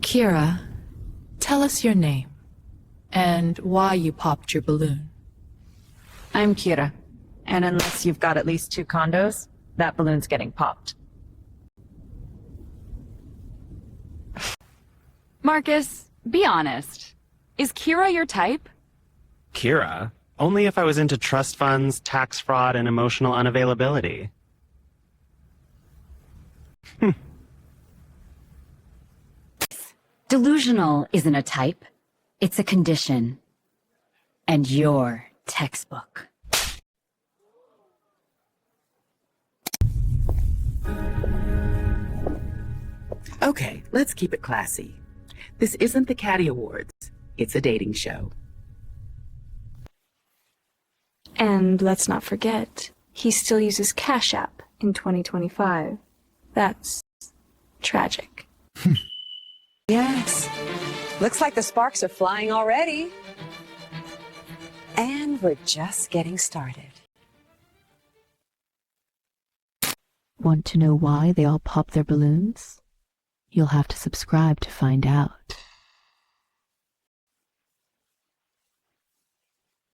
Kira, tell us your name and why you popped your balloon. I'm Kira, and unless you've got at least 2 condos, that balloon's getting popped. Marcus, be honest. Is Kira your type? Kira? Only if I was into trust funds, tax fraud, and emotional unavailability. Delusional isn't a type. It's a condition. And your textbook. Okay, let's keep it classy. This isn't the Caddy Awards. It's a dating show. And let's not forget, he still uses Cash App in 2025. That's tragic. Yes. Looks like the sparks are flying already. And we're just getting started. Want to know why they all pop their balloons? You'll have to subscribe to find out.